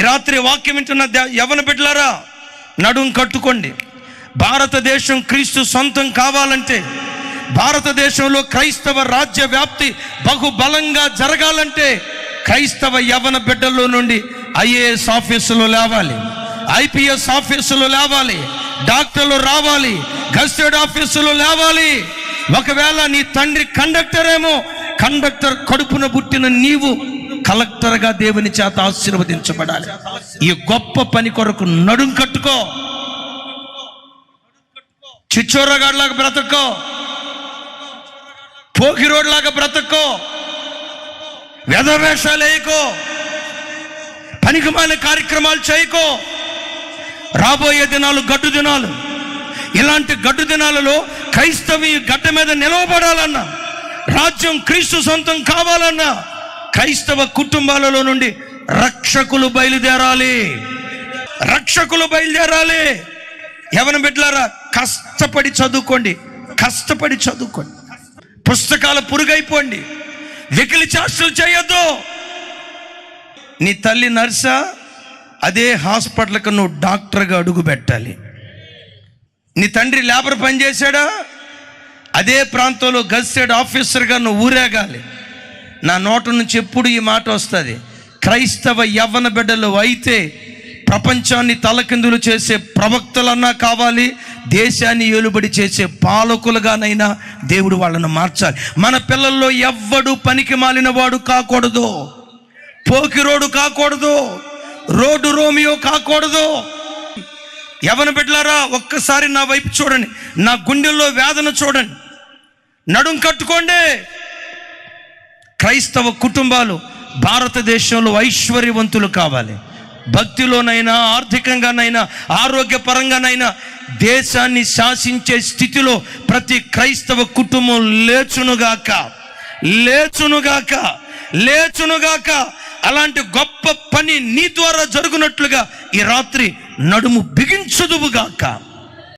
రాత్రి వాక్యం వింటున్న యవ్వన బిడ్డలారా, నడుం కట్టుకోండి. భారతదేశం క్రీస్తు సొంతం కావాలంటే, భారతదేశంలో క్రైస్తవ రాజ్య వ్యాప్తి బహుబలంగా జరగాలంటే క్రైస్తవ యవ్వన బిడ్డల్లో నుండి ఐఏఎస్ ఆఫీసులు లేవాలి, ఐపీఎస్ ఆఫీసులు లేవాలి, డాక్టర్లు రావాలి, గెస్టెడ్ ఆఫీసులు లేవాలి. ఒకవేళ నీ తండ్రి కండక్టర్ ఏమో, కండక్టర్ కడుపున పుట్టిన నీవు కలెక్టర్గా దేవుని చేత ఆశీర్వదించబడాలి. ఈ గొప్ప పని కొరకు నడుం కట్టుకో. చిచ్చోరగాడిలాగా బ్రతకో, పోకిరోడ్లాగా బ్రతకో, వ్యధవేషాలు వేయకో, పనికిమాలిన కార్యక్రమాలు చేయకో. రాబోయే దినాలు గడ్డు దినాలు. ఇలాంటి గడ్డు దినాలలో క్రైస్తవి గడ్డ మీద నిలవబడాలన్నా, రాజ్యం క్రీస్తు సొంతం కావాలన్నా క్రైస్తవ కుటుంబాలలో నుండి రక్షకులు బయలుదేరాలి, రక్షకులు బయలుదేరాలి. యవ్వన బిడ్డలారా, కష్టపడి చదువుకోండి, కష్టపడి చదువుకోండి. పుస్తకాల పురుగైపోండి, వెకిలి చేష్టలు చేయొద్దు. నీ తల్లి నర్సా, అదే హాస్పిటల్కి నువ్వు డాక్టర్గా అడుగు పెట్టాలి. నీ తండ్రి లేబర్ పని చేశాడా, అదే ప్రాంతంలో గెస్టెడ్ ఆఫీసర్గా నువ్వు ఊరేగాలి. నా నోట నుంచి ఎప్పుడు ఈ మాట వస్తుంది, క్రైస్తవ యవ్వన బిడ్డలు అయితే ప్రపంచాన్ని తలకిందులు చేసే ప్రవక్తలన్నా కావాలి, దేశాన్ని ఏలుబడి చేసే పాలకులుగానైనా దేవుడు వాళ్ళను మార్చాలి. మన పిల్లల్లో ఎవ్వడు పనికి మాలిన వాడు కాకూడదు, పోకిరోడు కాకూడదు, రోడ్డు రోమియో కాకూడదు. యవ్వన బిడ్డలారా, ఒక్కసారి నా వైపు చూడండి, నా గుండెల్లో వేదన చూడండి. నడుం కట్టుకోండి. క్రైస్తవ కుటుంబాలు భారతదేశంలో ఐశ్వర్యవంతులు కావాలి. భక్తిలోనైనా, ఆర్థికంగానైనా, ఆరోగ్యపరంగానైనా దేశాన్ని శాసించే స్థితిలో ప్రతి క్రైస్తవ కుటుంబం లేచునుగాక, లేచునుగాక, లేచునుగాక. అలాంటి గొప్ప పని నీ ద్వారా జరుగునట్లుగా ఈ రాత్రి నడుము బిగించుదువుగాక.